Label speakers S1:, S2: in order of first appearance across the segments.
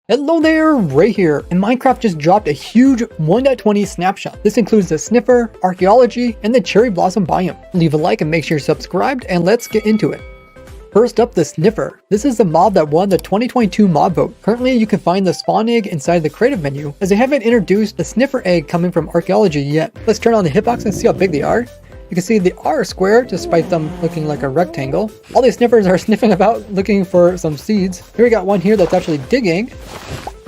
S1: Hello there, Ray here, and Minecraft just dropped a huge 1.20 snapshot. This includes the sniffer, archaeology, and the cherry blossom biome. Leave a like and make sure you're subscribed, and let's get into it. First up, the sniffer. This is the mob that won the 2022 mob vote. Currently, you can find the spawn egg inside the creative menu, as they haven't introduced the sniffer egg coming from archaeology yet. Let's turn on the hitbox and see how big they are. You can see they are square despite them looking like a rectangle. All these sniffers are sniffing about looking for some seeds. Here we got one here that's actually digging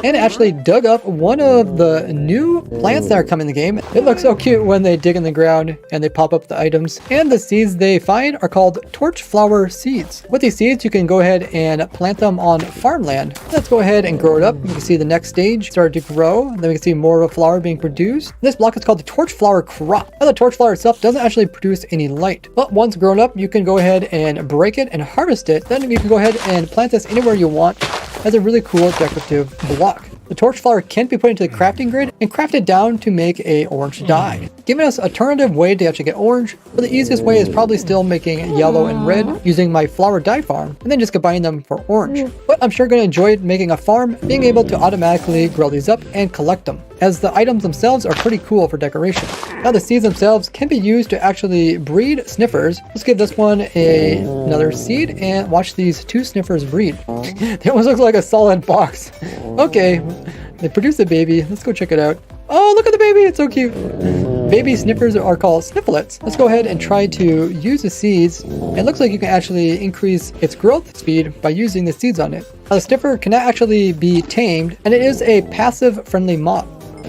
S1: and actually dug up one of the new plants that are coming in the game. It looks so cute when they dig in the ground and they pop up the items. And the seeds they find are called torch flower seeds. With these seeds, you can go ahead and plant them on farmland. Let's go ahead and grow it up. You can see the next stage start to grow. And then we can see more of a flower being produced. This block is called the torch flower crop. Now the torch flower itself doesn't actually produce any light, but once grown up, you can go ahead and break it and harvest it. Then you can go ahead and plant this anywhere you want as a really cool decorative block. The torch flower can be put into the crafting grid and crafted down to make a orange dye, giving us an alternative way to actually get orange, but the easiest way is probably still making yellow and red using my flower dye farm and then just combining them for orange. But I'm sure going to enjoy making a farm, being able to automatically grow these up and collect them, as the items themselves are pretty cool for decoration. Now the seeds themselves can be used to actually breed sniffers. Let's give this one another seed and watch these two sniffers breed. They almost look like a solid box. Okay, they produced a baby. Let's go check it out. Oh, look at the baby, it's so cute. Baby sniffers are called snifflets. Let's go ahead and try to use the seeds. It looks like you can actually increase its growth speed by using the seeds on it. Now the sniffer cannot actually be tamed, and it is a passive friendly mob.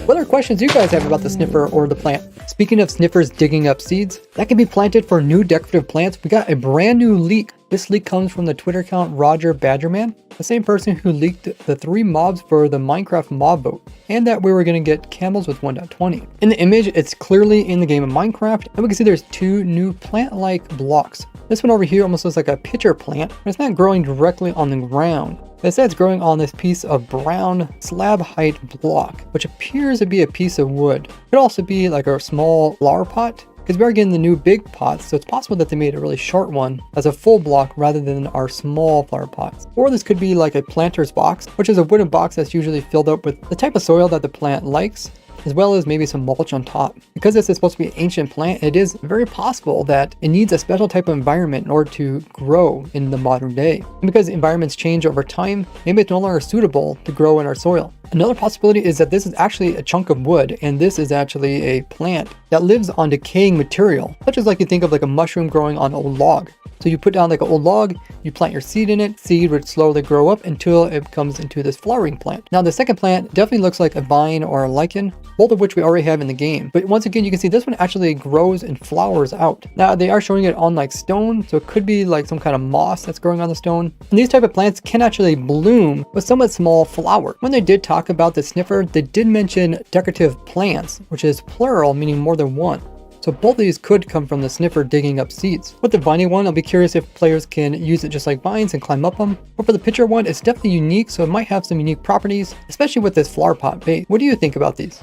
S1: What other questions do you guys have about the sniffer or the plant? Speaking of sniffers digging up seeds, that can be planted for new decorative plants. We got a brand new leak. This leak comes from the Twitter account Roger Badgerman, the same person who leaked the 3 mobs for the Minecraft mob vote, and that we were going to get camels with 1.20. In the image, it's clearly in the game of Minecraft, and we can see there's 2 new plant-like blocks. This one over here almost looks like a pitcher plant, but it's not growing directly on the ground. Instead, it's growing on this piece of brown slab height block, which appears to be a piece of wood. It could also be like a small flower pot, because we are getting the new big pots, so it's possible that they made a really short one as a full block rather than our small flower pots. Or this could be like a planter's box, which is a wooden box that's usually filled up with the type of soil that the plant likes, as well as maybe some mulch on top. Because this is supposed to be an ancient plant, it is very possible that it needs a special type of environment in order to grow in the modern day. And because environments change over time, maybe it's no longer suitable to grow in our soil. Another possibility is that this is actually a chunk of wood, and this is actually a plant that lives on decaying material, such as like you think of like a mushroom growing on an old log. So you put down like an old log, you plant your seed in it, seed would slowly grow up until it comes into this flowering plant. Now the second plant definitely looks like a vine or a lichen, both of which we already have in the game. But once again, you can see this one actually grows and flowers out. Now they are showing it on like stone, so it could be like some kind of moss that's growing on the stone. And these type of plants can actually bloom with somewhat small flower. When they did talk about the sniffer, they did mention decorative plants, which is plural, meaning more than one. So both of these could come from the sniffer digging up seeds. With the viney one, I'll be curious if players can use it just like vines and climb up them. But for the pitcher one, it's definitely unique, so it might have some unique properties, especially with this flower pot bait. What do you think about these?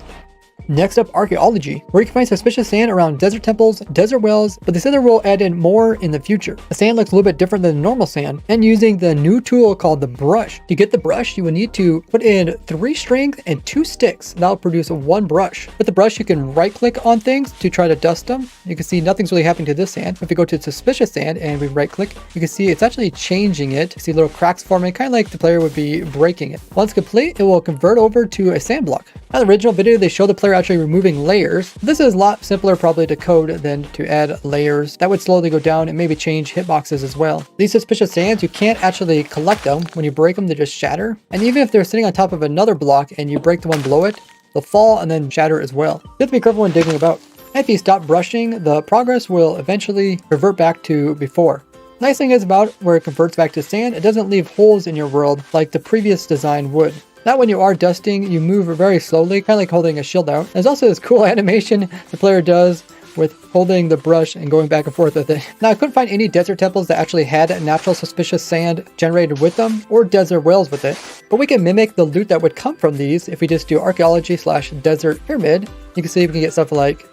S1: Next up, archaeology, where you can find suspicious sand around desert temples, desert wells, but they said they will add in more in the future. The sand looks a little bit different than normal sand, and using the new tool called the brush. To get the brush, you will need to put in 3 strings and 2 sticks. That'll produce 1 brush. With the brush, you can right click on things to try to dust them. You can see nothing's really happening to this sand. If we go to suspicious sand and we right click, you can see it's actually changing it. You see little cracks forming, kind of like the player would be breaking it. Once complete, it will convert over to a sand block. Now, in the original video, they showed the player actually removing layers. This is a lot simpler probably to code than to add layers. That would slowly go down and maybe change hitboxes as well. These suspicious sands, you can't actually collect them. When you break them, they just shatter. And even if they're sitting on top of another block and you break the one below it, they'll fall and then shatter as well. You have to be careful when digging about. If you stop brushing, the progress will eventually revert back to before. Nice thing is about where it converts back to sand, it doesn't leave holes in your world like the previous design would. Now when you are dusting, you move very slowly, kind of like holding a shield out. There's also this cool animation the player does with holding the brush and going back and forth with it. Now I couldn't find any desert temples that actually had natural suspicious sand generated with them, or desert wells with it. But we can mimic the loot that would come from these if we just do archaeology/desert pyramid. You can see we can get stuff like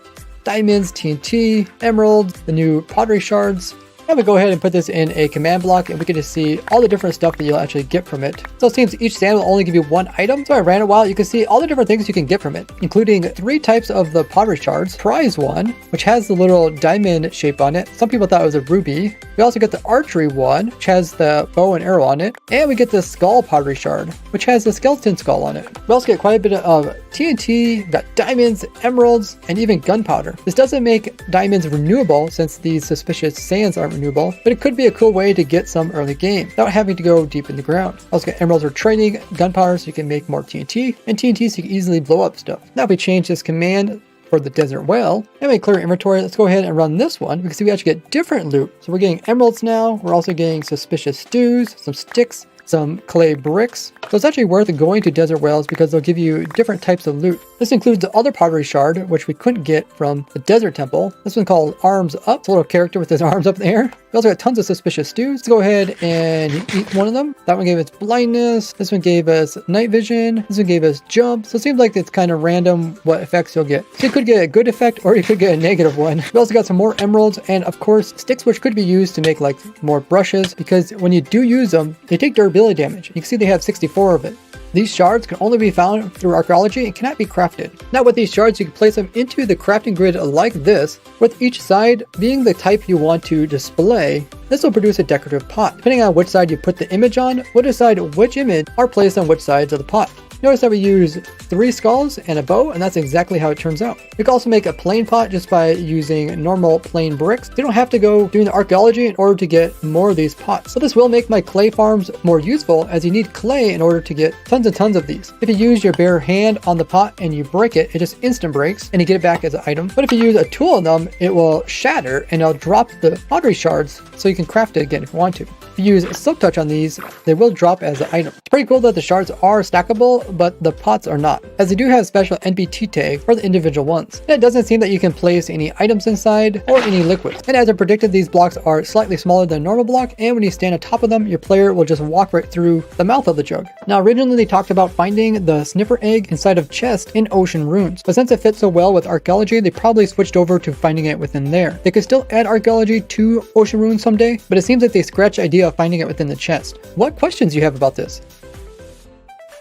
S1: diamonds, TNT, emeralds, the new pottery shards, Now we go ahead and put this in a command block and we can just see all the different stuff that you'll actually get from it. So it seems each stand will only give you one item. So I ran a while, you can see all the different things you can get from it, including 3 types of the pottery shards, prize one, which has the little diamond shape on it. Some people thought it was a ruby. We also get the archery one, which has the bow and arrow on it. And we get the skull pottery shard, which has the skeleton skull on it. We also get quite a bit of TNT, got diamonds, emeralds, and even gunpowder. This doesn't make diamonds renewable since these suspicious sands aren't renewable, but it could be a cool way to get some early game without having to go deep in the ground. Also get emeralds for trading, gunpowder so you can make more TNT, and TNT so you can easily blow up stuff. Now if we change this command for the desert well, and we clear inventory, let's go ahead and run this one. We can see we actually get different loot. So we're getting emeralds now, we're also getting suspicious stews, some sticks, some clay bricks. So it's actually worth going to desert wells because they'll give you different types of loot. This includes the other pottery shard, which we couldn't get from the desert temple. This one called Arms Up. It's a little character with his arms up in the air. We also got tons of suspicious stews. Let's go ahead and eat one of them. That one gave us blindness. This one gave us night vision. This one gave us jump. So it seems like it's kind of random what effects you'll get. So you could get a good effect or you could get a negative one. We also got some more emeralds and of course sticks, which could be used to make like more brushes, because when you do use them, they take durability damage. You can see they have 64 of it. These shards can only be found through archaeology and cannot be crafted. Now with these shards, you can place them into the crafting grid like this, with each side being the type you want to display. This will produce a decorative pot. Depending on which side you put the image on, will decide which image are placed on which sides of the pot. Notice that we use 3 skulls and a bow, and that's exactly how it turns out. We can also make a plain pot just by using normal plain bricks. You don't have to go doing the archaeology in order to get more of these pots. So this will make my clay farms more useful, as you need clay in order to get tons and tons of these. If you use your bare hand on the pot and you break it, it just instant breaks and you get it back as an item. But if you use a tool on them, it will shatter and it'll drop the pottery shards so you can craft it again if you want to. If you use silk touch on these, they will drop as an item. It's pretty cool that the shards are stackable, but the pots are not, as they do have special NBT tags for the individual ones. And it doesn't seem that you can place any items inside or any liquids. And as I predicted, these blocks are slightly smaller than a normal block, and when you stand on top of them, your player will just walk right through the mouth of the jug. Now originally they talked about finding the sniffer egg inside of chests in ocean ruins, but since it fits so well with archaeology, they probably switched over to finding it within there. They could still add archaeology to ocean ruins someday, but it seems like they scratched the idea of finding it within the chest. What questions do you have about this?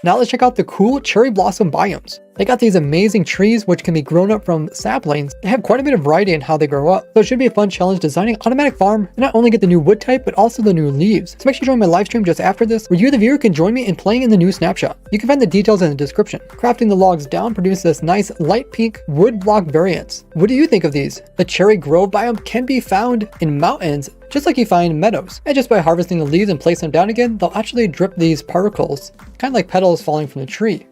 S1: Now let's check out the cool cherry blossom biomes. They got these amazing trees which can be grown up from saplings. They have quite a bit of variety in how they grow up. So it should be a fun challenge designing an automatic farm and not only get the new wood type, but also the new leaves. So make sure you join my live stream just after this, where you the viewer can join me in playing in the new snapshot. You can find the details in the description. Crafting the logs down produces this nice light pink wood block variants. What do you think of these? The cherry grove biome can be found in mountains, just like you find meadows. And just by harvesting the leaves and placing them down again, they'll actually drip these particles, kind of like petals falling from the tree.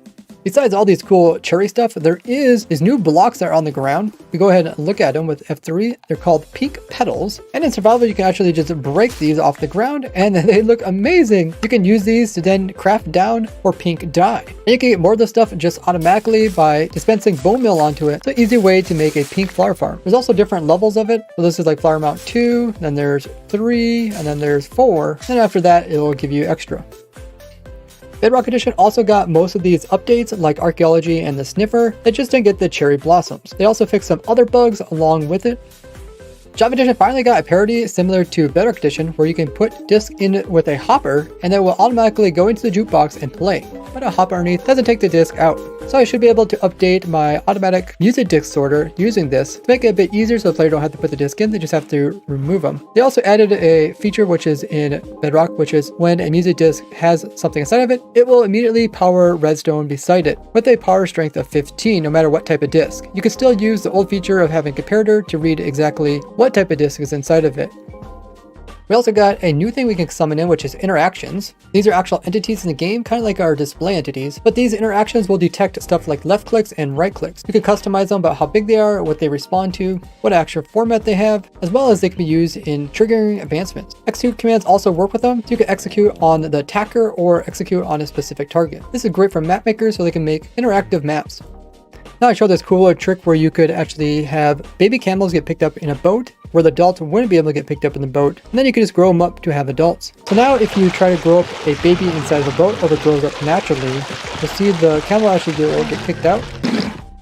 S1: Besides all these cool cherry stuff, there is these new blocks that are on the ground. We go ahead and look at them with F3. They're called pink petals. And in survival, you can actually just break these off the ground and they look amazing. You can use these to then craft down or pink dye. And you can get more of this stuff just automatically by dispensing bone meal onto it. It's an easy way to make a pink flower farm. There's also different levels of it. So this is like flower amount 2, then there's 3, and then there's 4. And after that, it will give you extra. Bedrock Edition also got most of these updates like archaeology and the sniffer. They just didn't get the cherry blossoms. They also fixed some other bugs along with it. Java Edition finally got a parity similar to Bedrock Edition, where you can put disc in with a hopper and that will automatically go into the jukebox and play. But a hopper underneath doesn't take the disc out. So I should be able to update my automatic music disc sorter using this to make it a bit easier so the player don't have to put the disc in, they just have to remove them. They also added a feature which is in Bedrock, which is when a music disc has something inside of it, it will immediately power redstone beside it with a power strength of 15 no matter what type of disc. You can still use the old feature of having a comparator to read exactly what type of disc is inside of it. We also got a new thing we can summon in, which is interactions. These are actual entities in the game, kind of like our display entities, but these interactions will detect stuff like left clicks and right clicks. You can customize them about how big they are, what they respond to, what actual format they have, as well as they can be used in triggering advancements. Execute commands also work with them, so you can execute on the attacker or execute on a specific target. This is great for map makers so they can make interactive maps. Now I showed this cool trick where you could actually have baby camels get picked up in a boat, where the adults wouldn't be able to get picked up in the boat, and then you can just grow them up to have adults. So now if you try to grow up a baby inside of a boat, or it grows up naturally, you'll see the camel actually will get kicked out.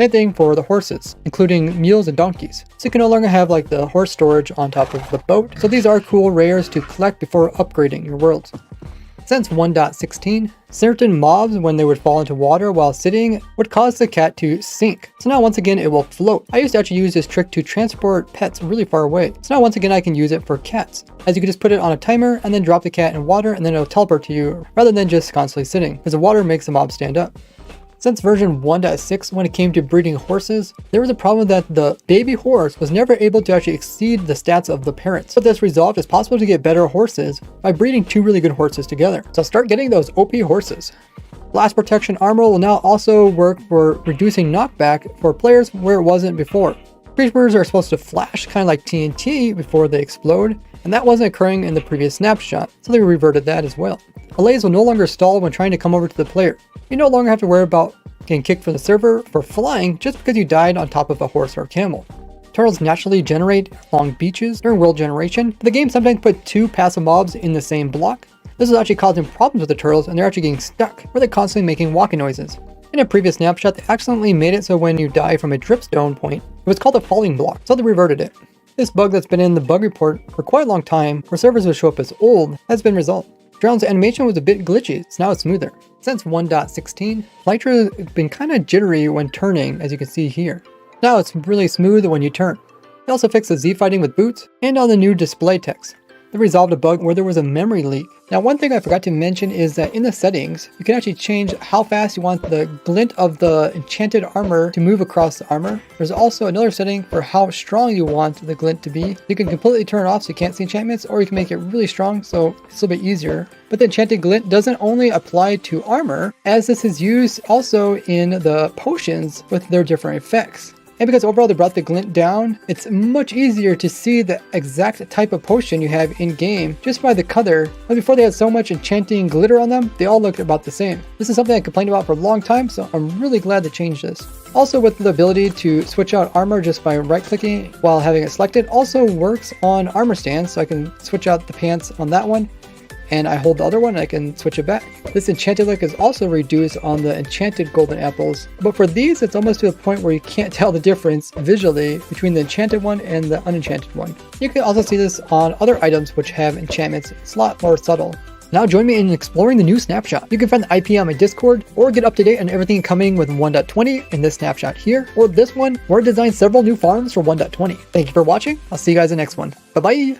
S1: Same thing for the horses, including mules and donkeys. So you can no longer have like the horse storage on top of the boat. So these are cool rares to collect before upgrading your worlds. Since 1.16, certain mobs, when they would fall into water while sitting, would cause the cat to sink. So now once again it will float. I used to actually use this trick to transport pets really far away. So now once again I can use it for cats, as you can just put it on a timer and then drop the cat in water and then it'll teleport to you rather than just constantly sitting, because the water makes the mob stand up. Since version 1.6, when it came to breeding horses, there was a problem that the baby horse was never able to actually exceed the stats of the parents. But this resolved, it's possible to get better horses by breeding two really good horses together. So start getting those OP horses. Blast protection armor will now also work for reducing knockback for players where it wasn't before. Creepers are supposed to flash kind of like TNT before they explode, and that wasn't occurring in the previous snapshot, so they reverted that as well. Allays will no longer stall when trying to come over to the player. You no longer have to worry about getting kicked from the server for flying just because you died on top of a horse or camel. Turtles naturally generate along beaches during world generation. The game sometimes put two passive mobs in the same block. This is actually causing problems with the turtles, and they're actually getting stuck, where they're constantly making walking noises. In a previous snapshot, they accidentally made it so when you die from a dripstone point, it was called a falling block, so they reverted it. This bug that's been in the bug report for quite a long time, where servers will show up as old, has been resolved. Drone's animation was a bit glitchy, so now it's smoother. Since 1.16, Elytra has been kind of jittery when turning, as you can see here. Now it's really smooth when you turn. They also fixed the Z fighting with boots, and on the new display text. They resolved a bug where there was a memory leak. Now one thing I forgot to mention is that in the settings, you can actually change how fast you want the glint of the enchanted armor to move across the armor. There's also another setting for how strong you want the glint to be. You can completely turn it off so you can't see enchantments, or you can make it really strong so it's a little bit easier. But the enchanted glint doesn't only apply to armor, as this is used also in the potions with their different effects. And because overall they brought the glint down, it's much easier to see the exact type of potion you have in game just by the color. But before they had so much enchanting glitter on them, they all looked about the same. This is something I complained about for a long time, so I'm really glad they changed this. Also, with the ability to switch out armor just by right clicking while having it selected, also works on armor stands, so I can switch out the pants on that one. And I hold the other one and I can switch it back. This enchanted look is also reduced on the enchanted golden apples, but for these it's almost to the point where you can't tell the difference visually between the enchanted one and the unenchanted one. You can also see this on other items which have enchantments. It's a lot more subtle. Now join me in exploring the new snapshot. You can find the IP on my Discord, or get up to date on everything coming with 1.20 in this snapshot here, or this one, where I designed several new farms for 1.20. Thank you for watching. I'll see you guys in the next one. Bye bye!